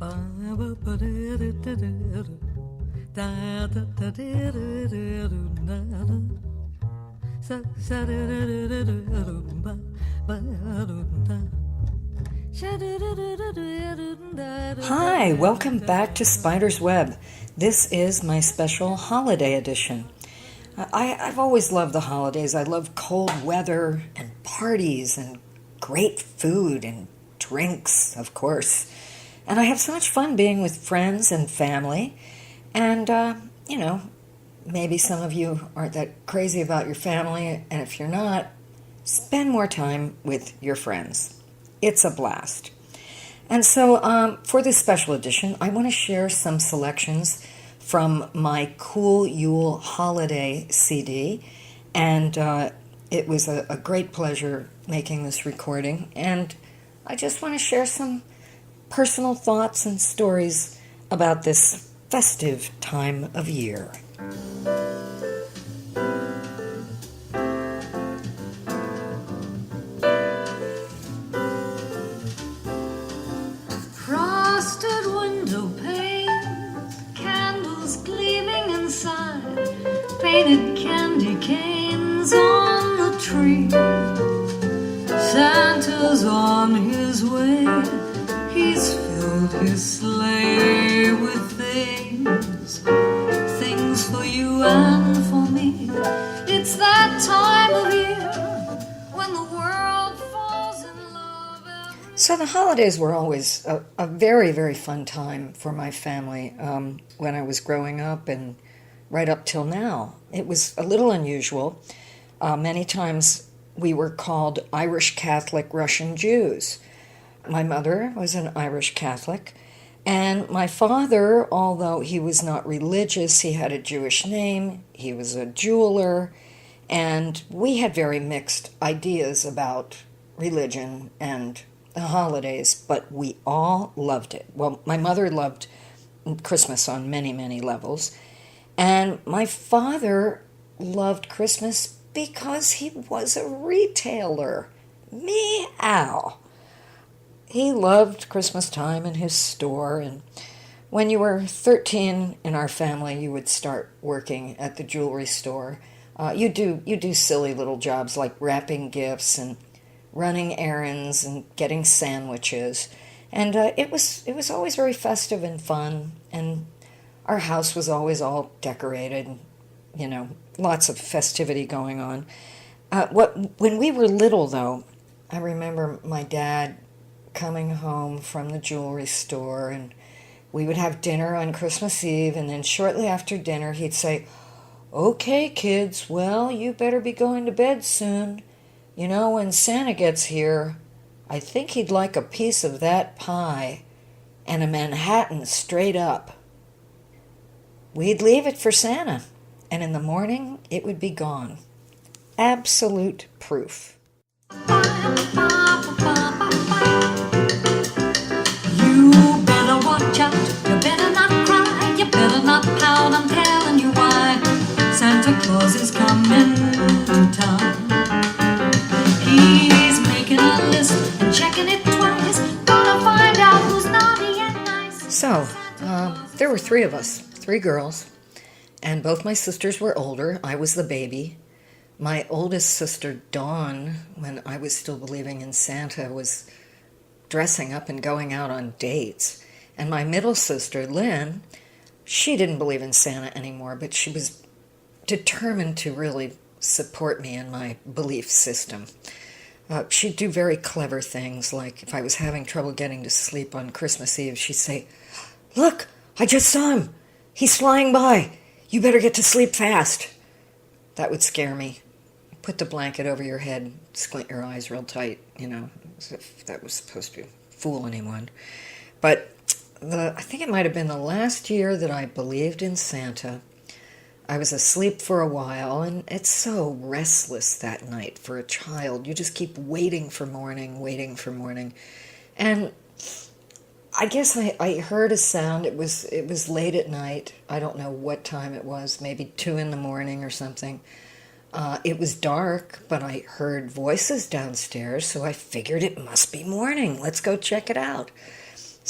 Hi, welcome back to Spider's Web. This is my special holiday edition. I've always loved the holidays. I love cold weather and parties and great food and drinks, of course. And I have so much fun being with friends and family. And, maybe some of you aren't that crazy about your family. And if you're not, spend more time with your friends. It's a blast. And so for this special edition, I want to share some selections from my Cool Yule Holiday CD. And it was a great pleasure making this recording. And I just want to share some personal thoughts and stories about this festive time of year. Frosted window panes, candles gleaming inside, painted candy canes on the tree. Santa's on his way, he's filled his sleigh with things for you and for me. It's that time of year when the world falls in love. So the holidays were always a very, very fun time for my family when I was growing up and right up till now. It was a little unusual. Many times we were called Irish Catholic Russian Jews. My mother was an Irish Catholic, and my father, although he was not religious, he had a Jewish name, he was a jeweler, and we had very mixed ideas about religion and the holidays, but we all loved it. Well, my mother loved Christmas on many, many levels, and my father loved Christmas because he was a retailer. Meow. He loved Christmas time in his store, and when you were 13 in our family, you would start working at the jewelry store. You do silly little jobs like wrapping gifts and running errands and getting sandwiches, and it was always very festive and fun, and our house was always all decorated, lots of festivity going on. When we were little, though, I remember my dad coming home from the jewelry store, and we would have dinner on Christmas Eve, and then shortly after dinner he'd say, "Okay, kids, well, you better be going to bed soon. When Santa gets here, I think he'd like a piece of that pie and a Manhattan straight up." We'd leave it for Santa, and in the morning it would be gone. Absolute proof. Watch out, you better not cry, you better not pout, I'm telling you why. Santa Claus is coming to town. He's making a list and checking it twice, gonna find out who's naughty and nice. So, there were three of us, three girls, and both my sisters were older. I was the baby. My oldest sister, Dawn, when I was still believing in Santa, was dressing up and going out on dates. And my middle sister, Lynn, she didn't believe in Santa anymore, but she was determined to really support me in my belief system. She'd do very clever things, like if I was having trouble getting to sleep on Christmas Eve, she'd say, "Look, I just saw him. He's flying by. You better get to sleep fast." That would scare me. Put the blanket over your head, squint your eyes real tight, as if that was supposed to fool anyone. But I think it might have been the last year that I believed in Santa. I was asleep for a while, and it's so restless that night for a child. You just keep waiting for morning. And I guess I heard a sound. It was late at night. I don't know what time it was, maybe 2 a.m. or something. It was dark, but I heard voices downstairs, so I figured it must be morning. Let's go check it out.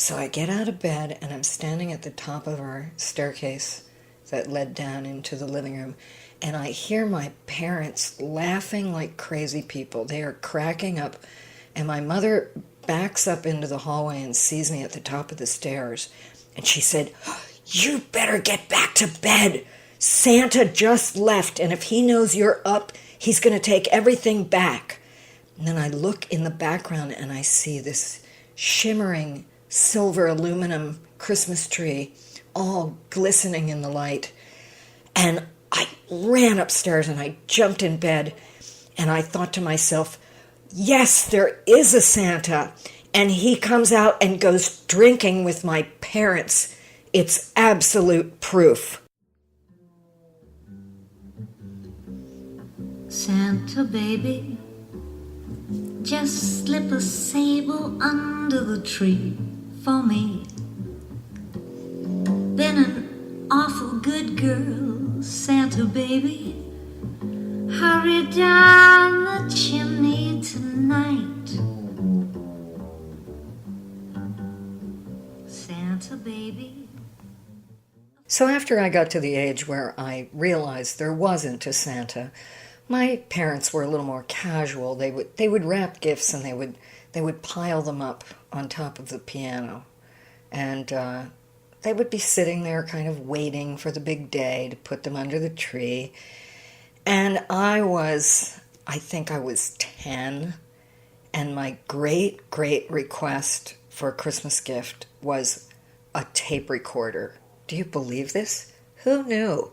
So I get out of bed and I'm standing at the top of our staircase that led down into the living room, and I hear my parents laughing like crazy people. They are cracking up, and my mother backs up into the hallway and sees me at the top of the stairs, and she said, "You better get back to bed. Santa just left, and if he knows you're up, he's going to take everything back." And then I look in the background and I see this shimmering silver aluminum Christmas tree, all glistening in the light. And I ran upstairs and I jumped in bed, and I thought to myself, yes, there is a Santa, and he comes out and goes drinking with my parents. It's absolute proof. Santa baby, just slip a sable under the tree for me. Been an awful good girl, Santa baby. Hurry down the chimney tonight. Santa baby. So after I got to the age where I realized there wasn't a Santa, my parents were a little more casual. They would wrap gifts and they would pile them up on top of the piano, and they would be sitting there kind of waiting for the big day to put them under the tree. And I think I was 10, and my great request for a Christmas gift was a tape recorder. Do you believe this? Who knew?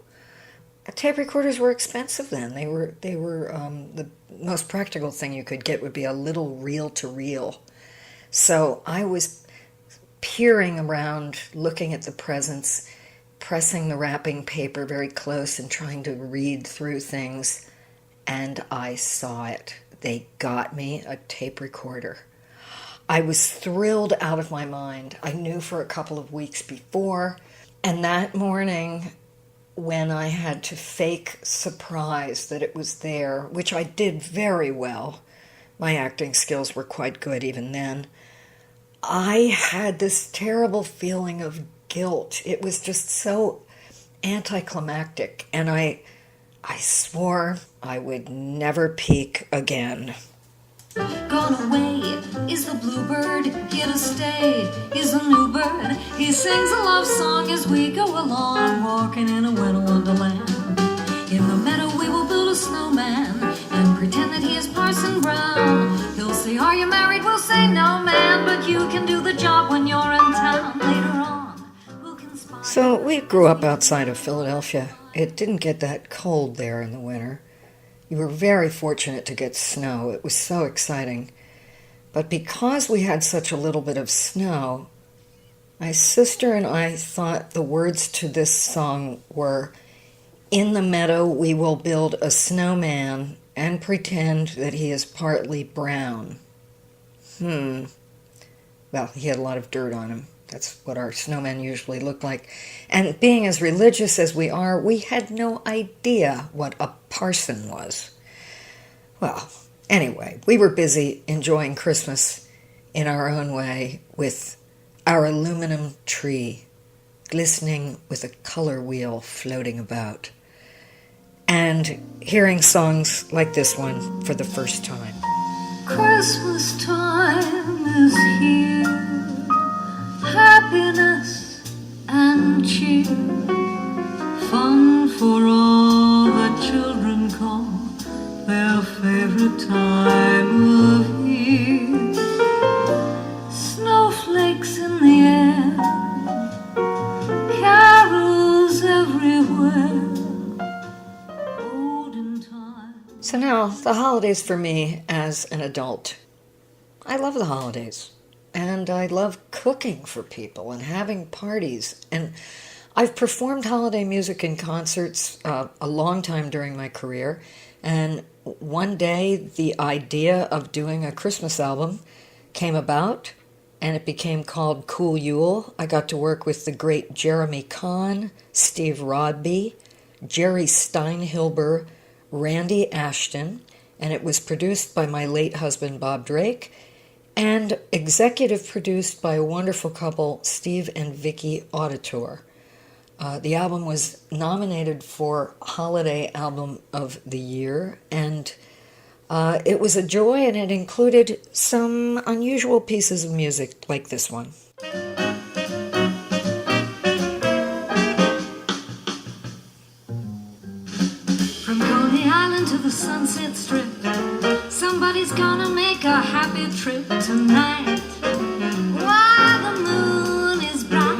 Tape recorders were expensive then. They were the most practical thing you could get would be a little reel-to-reel. So I was peering around, looking at the presents, pressing the wrapping paper very close and trying to read through things, and I saw it. They got me a tape recorder. I was thrilled out of my mind. I knew for a couple of weeks before, and that morning when I had to fake surprise that it was there, which I did very well, my acting skills were quite good even then, I had this terrible feeling of guilt. It was just so anticlimactic, and I swore I would never peek again. Gone away is the bluebird, here to stay is the new bird. He sings a love song as we go along, walking in a winter wonderland. In the meadow we will build a snowman and pretend that he is Parson Brown. He'll say, "Are you married?" We'll say, "No, man, but you can do the job when you're in town." Later on, we'll conspire. So we grew up outside of Philadelphia. It didn't get that cold there in the winter. You were very fortunate to get snow. It was so exciting. But because we had such a little bit of snow, my sister and I thought the words to this song were, "In the meadow we will build a snowman and pretend that he is partly brown." Well, he had a lot of dirt on him. That's what our snowmen usually look like. And being as religious as we are, we had no idea what a parson was. Well, anyway, we were busy enjoying Christmas in our own way with our aluminum tree, glistening with a color wheel floating about, and hearing songs like this one for the first time. Christmas time is here, happiness and cheer, fun for all the children call their favorite time of year. Snowflakes in the air, carols everywhere, olden time. So now, the holidays for me as an adult. I love the holidays. And I love cooking for people and having parties. And I've performed holiday music in concerts a long time during my career. And one day, the idea of doing a Christmas album came about, and it became called Cool Yule. I got to work with the great Jeremy Kahn, Steve Rodby, Jerry Steinhilber, Randy Ashton, and it was produced by my late husband, Bob Drake, and executive produced by a wonderful couple, Steve and Vicky Auditor. The album was nominated for Holiday Album of the Year, and it was a joy, and it included some unusual pieces of music like this one. From Coney Island to the Sunset Strip, somebody's gonna make a happy trip tonight while the moon is bright.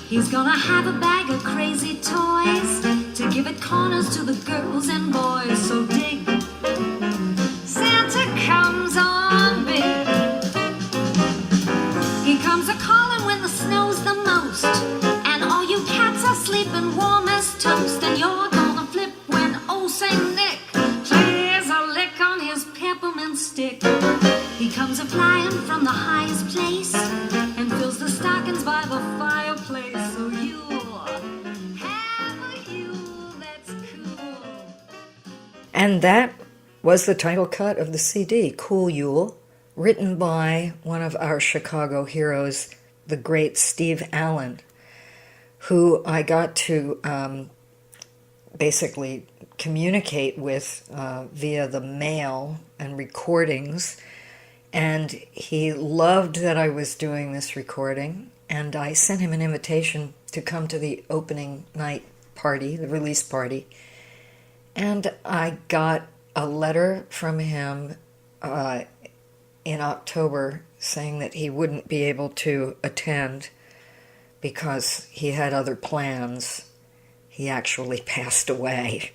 He's gonna have a bag of crazy toys to give at corners to the girls and boys. So dig, Santa comes on big. He comes a-calling when the snow's the most, and all you cats are sleeping warm as toast. And you're gonna flip when old Saint Nick plays a lick on his peppermint stick. He comes a-flying from the highest place and fills the stockings by the fireplace. So you'll have a Yule that's cool. And that was the title cut of the CD, Cool Yule, written by one of our Chicago heroes, the great Steve Allen, who I got to basically communicate with via the mail and recordings. And he loved that I was doing this recording, and I sent him an invitation to come to the opening night party, the release party. And I got a letter from him in October saying that he wouldn't be able to attend because he had other plans. He actually passed away.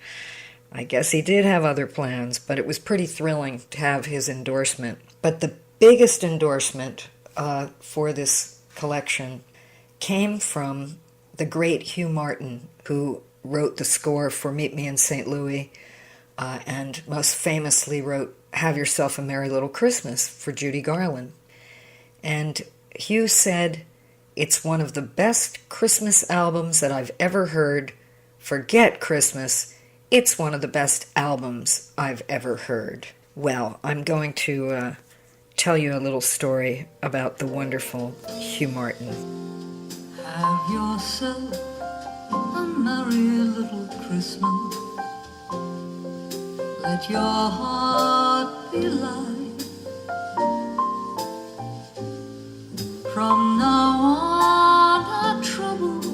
I guess he did have other plans, but it was pretty thrilling to have his endorsement. But the biggest endorsement for this collection came from the great Hugh Martin, who wrote the score for Meet Me in St. Louis, and most famously wrote Have Yourself a Merry Little Christmas for Judy Garland. And Hugh said, "It's one of the best Christmas albums that I've ever heard. Forget Christmas. It's one of the best albums I've ever heard." Well, I'm going to tell you a little story about the wonderful Hugh Martin. Have yourself a merry little Christmas. Let your heart be light. From now on, our troubles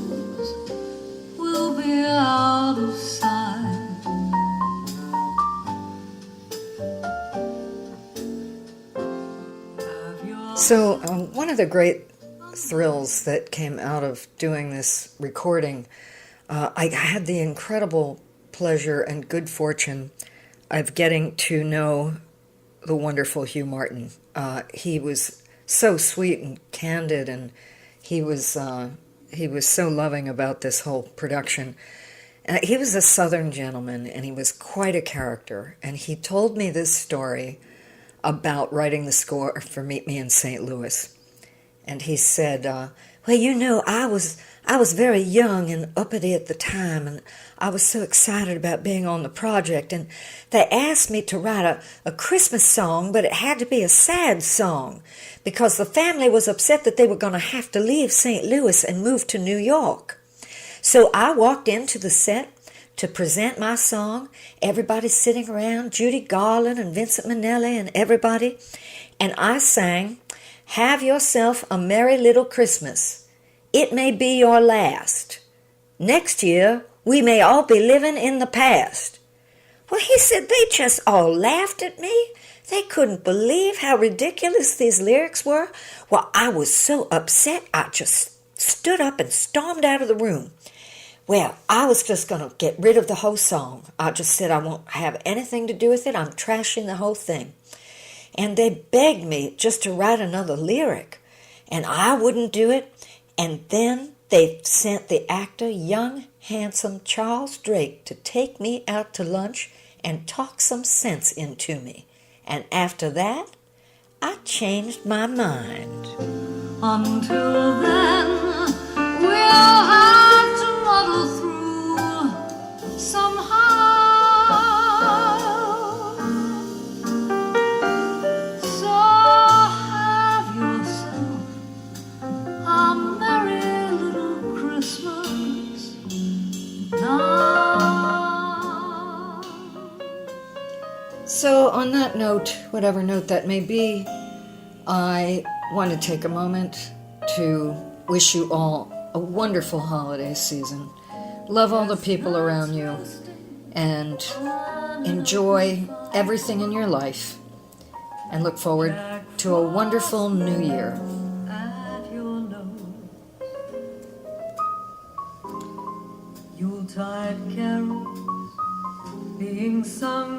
will be out of sight. So one of the great thrills that came out of doing this recording, I had the incredible pleasure and good fortune of getting to know the wonderful Hugh Martin. He was so sweet and candid, and he was so loving about this whole production. He was a Southern gentleman, and he was quite a character. And he told me this story about writing the score for Meet Me in St. Louis. And he said, well, you know, I was very young and uppity at the time, and I was so excited about being on the project, and they asked me to write a Christmas song, but it had to be a sad song, because the family was upset that they were going to have to leave St. Louis and move to New York. So I walked into the set to present my song, everybody sitting around, Judy Garland and Vincent Minnelli and everybody, and I sang, "Have yourself a merry little Christmas. It may be your last. Next year, we may all be living in the past." Well, he said they just all laughed at me. They couldn't believe how ridiculous these lyrics were. Well, I was so upset, I just stood up and stormed out of the room. Well, I was just going to get rid of the whole song. I just said I won't have anything to do with it. I'm trashing the whole thing. And they begged me just to write another lyric, and I wouldn't do it. And then they sent the actor, young, handsome Charles Drake, to take me out to lunch and talk some sense into me. And after that, I changed my mind. Until then, we'll have to muddle through somehow. note, whatever note that may be, I want to take a moment to wish you all a wonderful holiday season. Love all the people around you and enjoy everything in your life, and look forward to a wonderful new year. At your nose, Yuletide carols being sung